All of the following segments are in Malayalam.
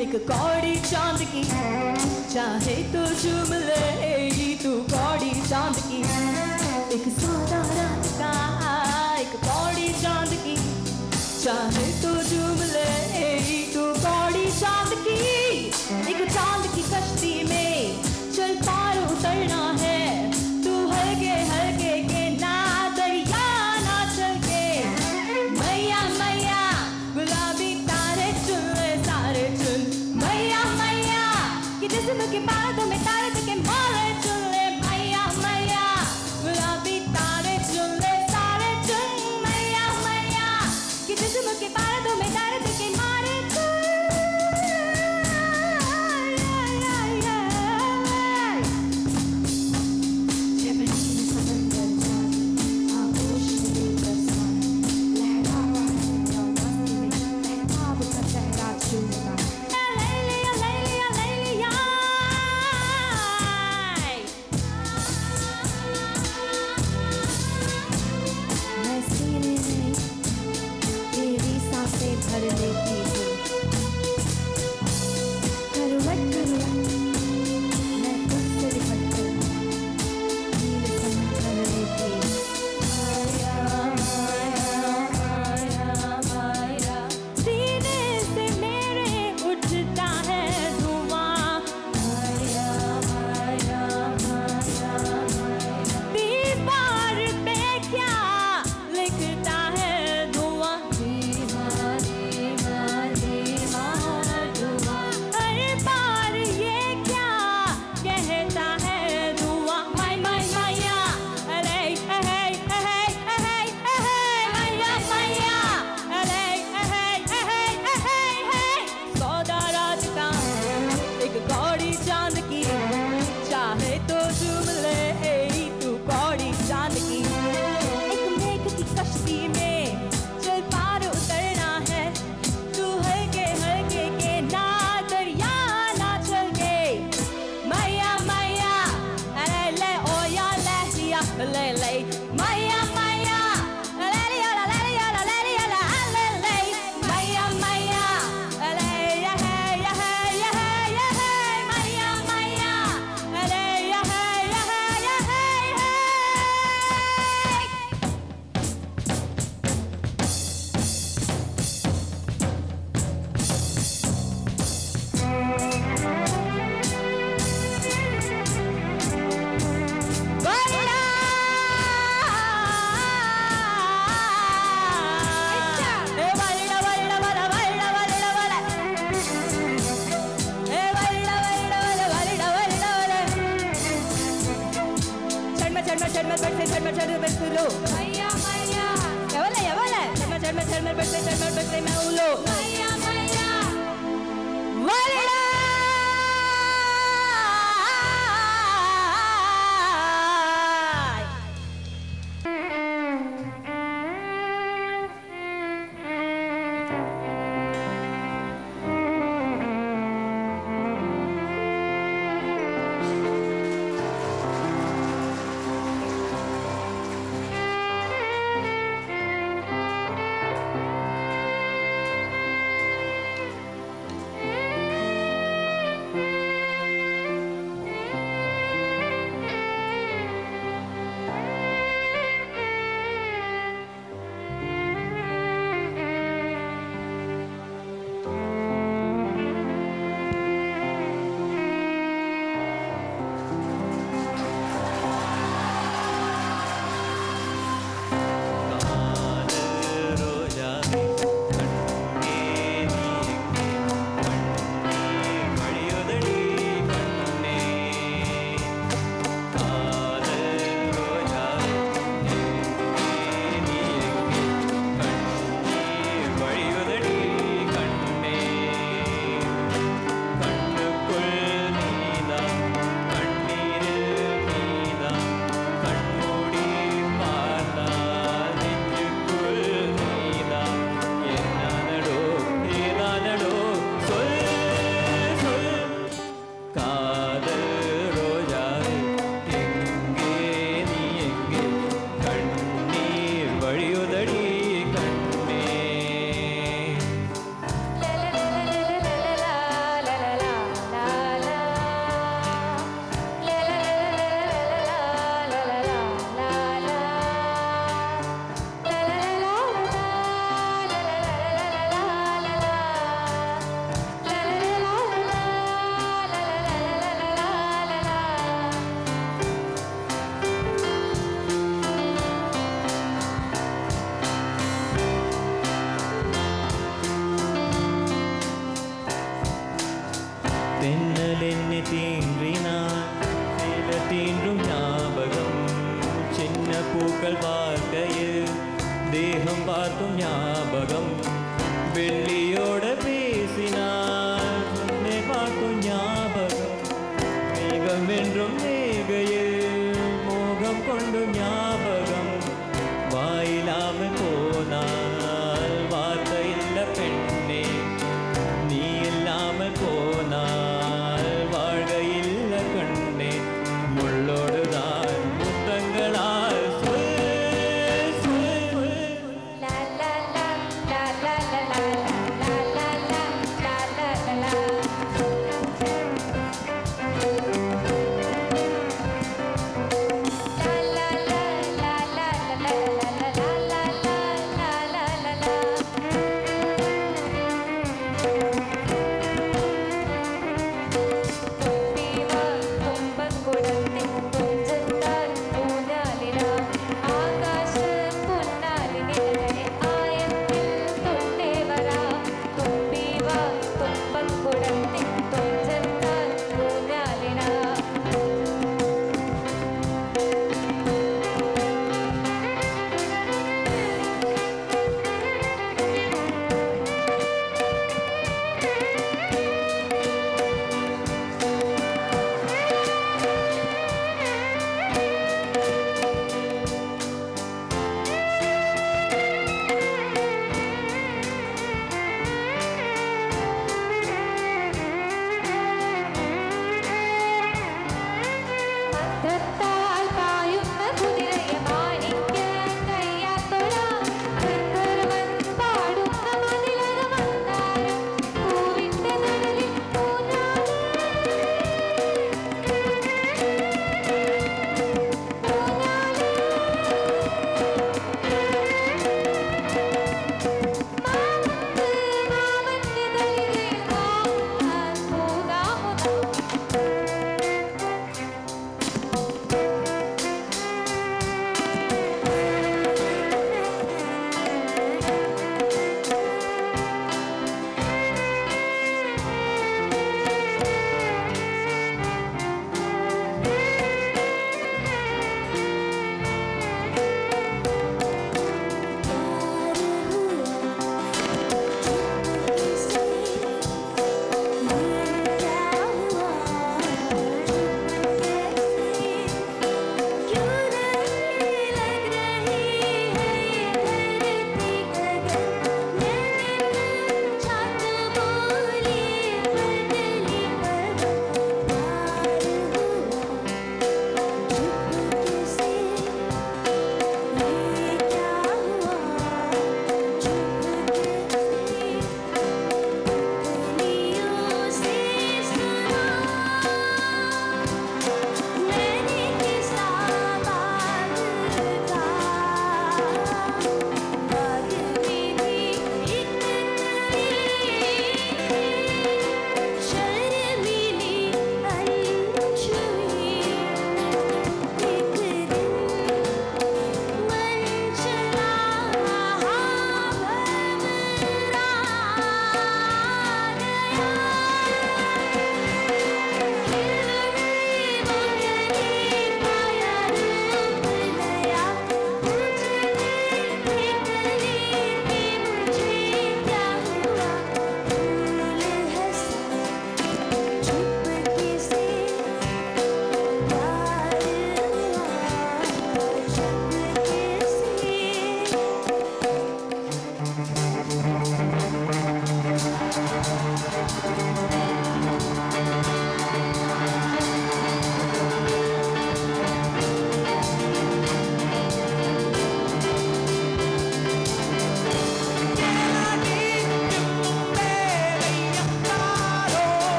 एक कौड़ी चांद की चाहे तो चूम लेगी तू कौड़ी चांद की। एक सौदा रात का एक कौड़ी चांद की चाहे तो चूम लेगी तू कौड़ी चांद की। एक चांद की कश्ती में चल पार उतरना है तू हल्के हल्के के ना दरिया ना चल के। मैया मैया गुलाबी तारे चुन ले सारे चुन। मैया मैया कि जिस्म के बादों में तारे के मारे चुन ले। मैया मैया गुलाबी तारे चुन ले सारे चुन। मैया मैया कि जिस्म के बादों में तारे के मारे चुन। भर लेती हूँ करवट करवट मैं तुझसे लिपट कर नील समझ लेती हूँ। माया माया माया माया सीने से मेरे उठता है धुआं। माया माया माया माया दीवार पे क्या लिखता है धुआं। चांद की चाहे तो चूम ले तू कौड़ी चांद की। एक मेघ की कश्ती में चल पार उतरना है तू हल्के हल्के के ना दरिया ना चल के। मैया मैया ले ले ओ या ले लिया ले ले। मैया मैया ले लिया ले लिया ले लिया ले ले। मैया मैया ले या है या है या है या है। मैया मैया ले या है या है या है। मैया मैया ya vale चढ़ बैठे मैं उलो। मैया मैया वरना தென்னல் என்னை தீன்றினான் சில தீன்றும் ஞாபகம் சின்ன பூக்கள் பார்க்கையில் தேகம் பார்க்கும் ஞாபகம் வெள்ளியோட பேசினான் உன்னை பார்க்கும் ஞாபகம் மேகம் என்றும் மேகையில் மோகம் கொண்டும் ஞாபகம் வாயிலாமல் போனால் வார்த்தை இல்ல பெண்ணே நீ இல்லாமல் போனால் வாழ்க இல்ல கண்ணே முள்ளோடுதான் முத்தங்களால் La la la la la la la la la la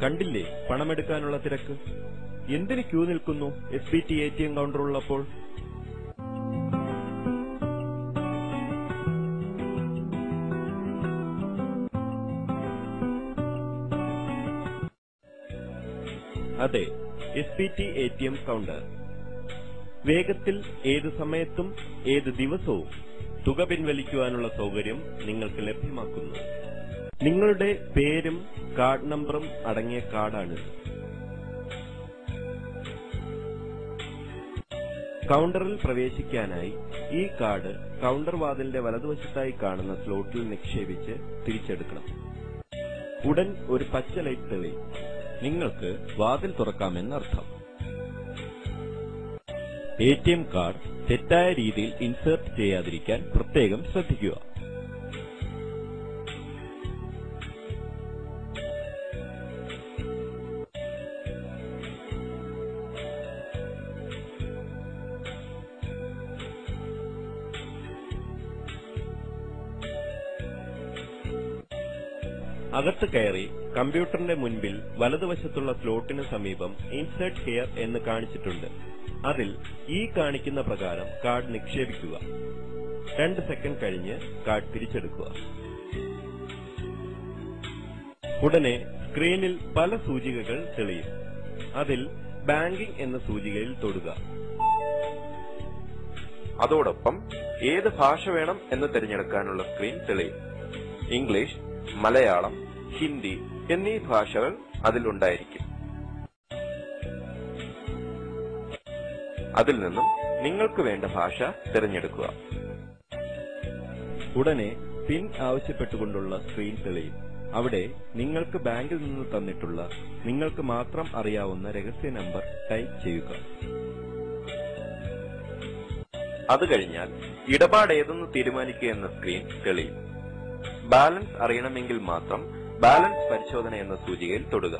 കണ്ടില്ലേ പണമെടുക്കാനുള്ള തിരക്ക്? എന്തിന് ക്യൂ നിൽക്കുന്നു SBT ATM കൗണ്ടർ ഉള്ളപ്പോൾ? അതെ, SBT ATM കൗണ്ടർ. വേഗത്തിൽ ഏത് സമയത്തും ഏത് ദിവസവും തുക പിൻവലിക്കുവാനുള്ള സൗകര്യം നിങ്ങൾക്ക് ലഭ്യമാക്കുന്നു. നിങ്ങളുടെ പേരും കാർഡ് നമ്പറും അടങ്ങിയ കാർഡാണിത്. കൗണ്ടറിൽ പ്രവേശിക്കാനായി ഈ കാർഡ് കൗണ്ടർ വാതിലിന്റെ വലതുവശത്തായി കാണുന്ന സ്ലോട്ടിൽ നിക്ഷേപിച്ച് തിരിച്ചെടുക്കണം. ഉടൻ ഒരു പച്ച ലൈറ്റ് തെളിയും. നിങ്ങൾക്ക് വാതിൽ തുറക്കാമെന്നർത്ഥം. ATM കാർഡ് തെറ്റായ രീതിയിൽ ഇൻസേർട്ട് ചെയ്യാതിരിക്കാൻ പ്രത്യേകം ശ്രദ്ധിക്കുക. അകത്ത് കയറി കമ്പ്യൂട്ടറിന്റെ മുൻപിൽ വലതുവശത്തുള്ള സ്ലോട്ടിന് സമീപം ഇൻസേർട്ട് ഹിയർ എന്ന് കാണിച്ചിട്ടുണ്ട്. അതിൽ ഈ കാണിക്കുന്ന പ്രകാരം കാർഡ് നിക്ഷേപിക്കുക. 2 സെക്കൻഡ് കഴിഞ്ഞ് കാർഡ് തിരിച്ചെടുക്കുക. ഉടനെ സ്ക്രീനിൽ പല സൂചികകൾ തെളിയും. അതിൽ ബാങ്കിംഗ് എന്ന സൂചികയിൽ തൊടുക. അതോടൊപ്പം ഏത് ഭാഷ വേണം എന്ന് തിരഞ്ഞെടുക്കാനുള്ള സ്ക്രീൻ തെളിയും. ഇംഗ്ലീഷ്, മലയാളം, ഹിന്ദി എന്നീ ഭാഷകൾ അതിലുണ്ടായിരിക്കും. അതിൽ നിന്നും നിങ്ങൾക്ക് വേണ്ട ഭാഷ തിരഞ്ഞെടുക്കുക. ഉടനെ പിൻ ആവശ്യപ്പെട്ടുകൊണ്ടുള്ള സ്ക്രീൻ തെളിയും. അവിടെ നിങ്ങൾക്ക് ബാങ്കിൽ നിന്ന് തന്നിട്ടുള്ള നിങ്ങൾക്ക് മാത്രം അറിയാവുന്ന രഹസ്യ നമ്പർ ടൈപ്പ് ചെയ്യുക. അത് കഴിഞ്ഞാൽ ഇടപാട് ഏതെന്ന് തീരുമാനിക്കുക എന്ന സ്ക്രീൻ തെളിയും. ബാലൻസ് അറിയണമെങ്കിൽ മാത്രം ബാലൻസ് പരിശോധന എന്ന സൂചികയിൽ തൊടുക.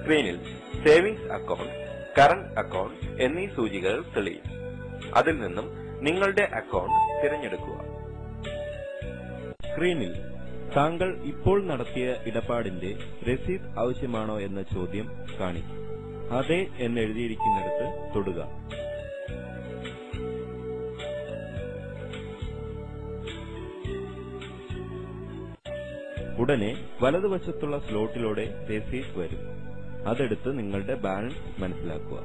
സ്ക്രീനിൽ സേവിങ്സ് അക്കൗണ്ട്, കറന്റ് അക്കൗണ്ട് എന്നീ സൂചികകൾ തെളിയും. അതിൽ നിന്നും നിങ്ങളുടെ അക്കൗണ്ട് തിരഞ്ഞെടുക്കുക. സ്ക്രീനിൽ താങ്കൾ ഇപ്പോൾ നടത്തിയ ഇടപാടിന്റെ രസീത് ആവശ്യമാണോ എന്ന ചോദ്യം കാണിക്കും. അതെ എന്നെഴുതിയിരിക്കുന്നിടത്ത് തൊടുക. ഉടനെ വലതുവശത്തുള്ള സ്ലോട്ടിലൂടെ രസീത് വരും. അതെടുത്ത് നിങ്ങളുടെ ബാലൻസ് മനസ്സിലാക്കുക.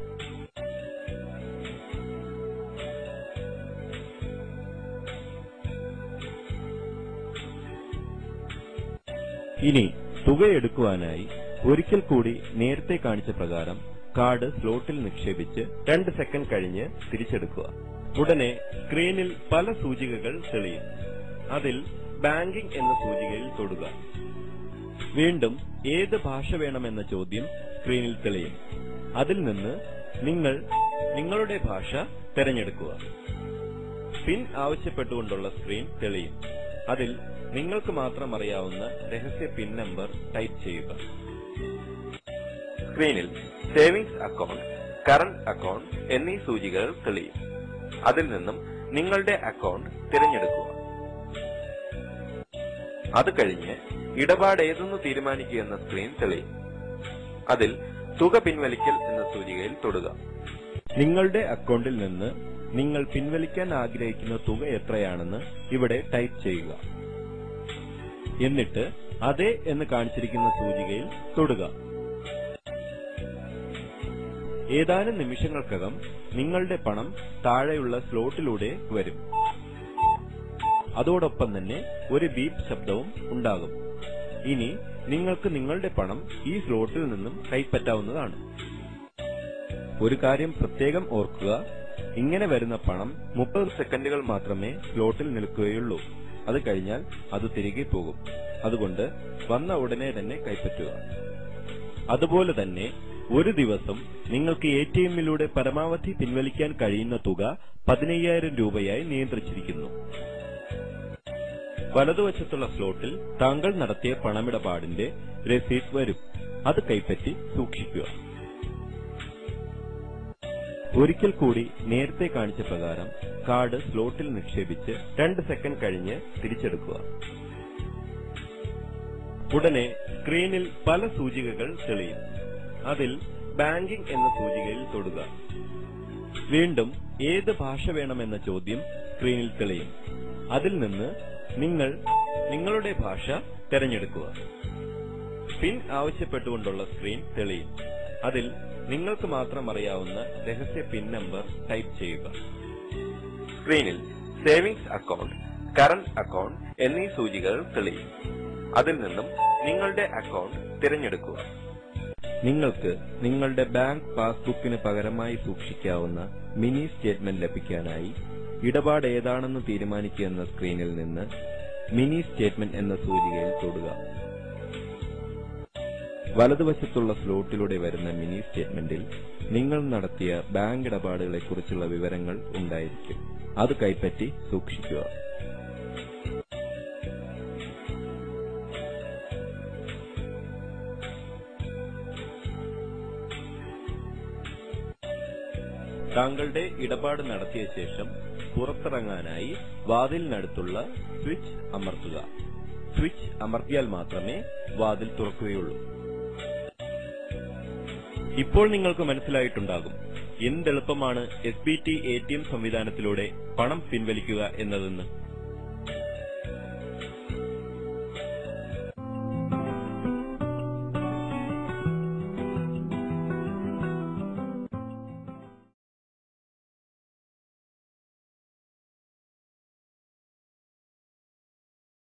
ഇനി തുകയെടുക്കുവാനായി ഒരിക്കൽ കൂടി നേരത്തെ കാണിച്ച പ്രകാരം കാർഡ് സ്ലോട്ടിൽ നിക്ഷേപിച്ച് 2 സെക്കൻഡ് കഴിഞ്ഞ് തിരിച്ചെടുക്കുക. ഉടനെ സ്ക്രീനിൽ പല സൂചികകൾ തെളിയും. അതിൽ ബാങ്കിംഗ് എന്ന സൂചികയിൽ തൊടുക. വീണ്ടും ഏത് ഭാഷ വേണമെന്ന ചോദ്യം സ്ക്രീനിൽ തെളിയും. അതിൽ നിന്ന് നിങ്ങളുടെ ഭാഷ തിരഞ്ഞെടുക്കുക. പിൻ ആവശ്യപ്പെട്ടുകൊണ്ടുള്ള സ്ക്രീൻ തെളിയും. അതിൽ നിങ്ങൾക്ക് മാത്രം അറിയാവുന്ന രഹസ്യ പിൻ നമ്പർ ടൈപ്പ് ചെയ്യുക. സ്ക്രീനിൽ സേവിങ്സ് അക്കൗണ്ട്, കറന്റ് അക്കൗണ്ട് എന്നീ സൂചികകൾ തെളിയും. അതിൽ നിന്നും നിങ്ങളുടെ അക്കൗണ്ട് തിരഞ്ഞെടുക്കുക. അത് കഴിഞ്ഞ് ഇടപാട് ഏതെന്ന് തീരുമാനിക്കുക എന്ന സ്ക്രീൻ തെളിയും. അതിൽ തുക പിൻവലിക്കൽ എന്ന സൂചികയിൽ തൊടുക. നിങ്ങളുടെ അക്കൗണ്ടിൽ നിന്ന് നിങ്ങൾ പിൻവലിക്കാൻ ആഗ്രഹിക്കുന്ന തുക എത്രയാണെന്ന് ഇവിടെ ടൈപ്പ് ചെയ്യുക. എന്നിട്ട് അതെ എന്ന് കാണിച്ചിരിക്കുന്ന സൂചികയിൽ തൊടുക. ഏതാനും നിമിഷങ്ങൾക്കകം നിങ്ങളുടെ പണം താഴെയുള്ള സ്ലോട്ടിലൂടെ വരും. അതോടൊപ്പം തന്നെ ഒരു ബീപ്പ് ശബ്ദവും ഉണ്ടാകും. ഇനി നിങ്ങൾക്ക് നിങ്ങളുടെ പണം ഈ സ്ലോട്ടിൽ നിന്നും കൈപ്പറ്റാവുന്നതാണ്. ഒരു കാര്യം പ്രത്യേകം ഓർക്കുക, ഇങ്ങനെ വരുന്ന പണം 30 സെക്കൻഡുകൾ മാത്രമേ സ്ലോട്ടിൽ നിൽക്കുകയുള്ളൂ. അത് കഴിഞ്ഞാൽ അത് തിരികെ പോകും. അതുകൊണ്ട് വന്ന ഉടനെ തന്നെ കൈപ്പറ്റുക. അതുപോലെ തന്നെ ഒരു ദിവസം നിങ്ങൾക്ക് ATM-ലൂടെ പരമാവധി പിൻവലിക്കാൻ കഴിയുന്ന തുക 15,000 രൂപയായി നിയന്ത്രിച്ചിരിക്കുന്നു. വലതുവശത്തുള്ള സ്ലോട്ടിൽ താങ്കൾ നടത്തിയ പണമിടപാടിന്റെ രസീത് വരും. അത് കൈപ്പറ്റി സൂക്ഷിക്കുക. ഒരിക്കൽ കൂടി നേരത്തെ കാണിച്ച പ്രകാരം കാർഡ് സ്ലോട്ടിൽ നിക്ഷേപിച്ച് 2 സെക്കൻഡ് കഴിഞ്ഞ് തിരിച്ചെടുക്കുക. ഉടനെ സ്ക്രീനിൽ പല സൂചികകൾ തെളിയും. അതിൽ ബാങ്കിംഗ് എന്ന സൂചികയിൽ തൊടുക. വീണ്ടും ഏത് ഭാഷ വേണമെന്ന ചോദ്യം സ്ക്രീനിൽ തെളിയും. അതിൽ നിന്ന് നിങ്ങളുടെ ഭാഷ തിരഞ്ഞെടുക്കുക. പിൻ ആവശ്യപ്പെട്ടുകൊണ്ടുള്ള സ്ക്രീൻ തെളിയും. അതിൽ നിങ്ങൾക്ക് മാത്രം അറിയാവുന്ന രഹസ്യ പിൻ നമ്പർ ടൈപ്പ് ചെയ്യുക. സ്ക്രീനിൽ സേവിങ്സ് അക്കൗണ്ട്, കറന്റ് അക്കൗണ്ട് എന്നീ സൂചികകൾ തെളിയും. അതിൽ നിന്നും നിങ്ങളുടെ അക്കൗണ്ട് തിരഞ്ഞെടുക്കുക. നിങ്ങൾക്ക് നിങ്ങളുടെ ബാങ്ക് പാസ്ബുക്കിന് പകരമായി സൂക്ഷിക്കാവുന്ന മിനി സ്റ്റേറ്റ്മെന്റ് ലഭിക്കാനായി ഇടപാട് ഏതാണെന്ന് തീരുമാനിക്കുക എന്ന സ്ക്രീനിൽ നിന്ന് മിനി സ്റ്റേറ്റ്മെന്റ് എന്ന സൂചികയിൽ തൊടുക. വലതുവശത്തുള്ള സ്ലോട്ടിലൂടെ വരുന്ന മിനി സ്റ്റേറ്റ്മെന്റിൽ നിങ്ങൾ നടത്തിയ ബാങ്ക് ഇടപാടുകളെക്കുറിച്ചുള്ള വിവരങ്ങൾ ഉണ്ടായിരിക്കും. അത് കൈപ്പറ്റി സൂക്ഷിക്കുക. താങ്കളുടെ ഇടപാട് നടത്തിയ ശേഷം പുറത്തിറങ്ങാനായി വാതിലിനടുത്തുള്ള സ്വിച്ച് അമർത്തുക. സ്വിച്ച് അമർത്തിയാൽ മാത്രമേ വാതിൽ തുറക്കുകയുള്ളൂ. ഇപ്പോൾ നിങ്ങൾക്ക് മനസ്സിലായിട്ടുണ്ടാകും എന്തെളുപ്പമാണ് SBT ATM സംവിധാനത്തിലൂടെ പണം പിൻവലിക്കുക എന്നതെന്ന്.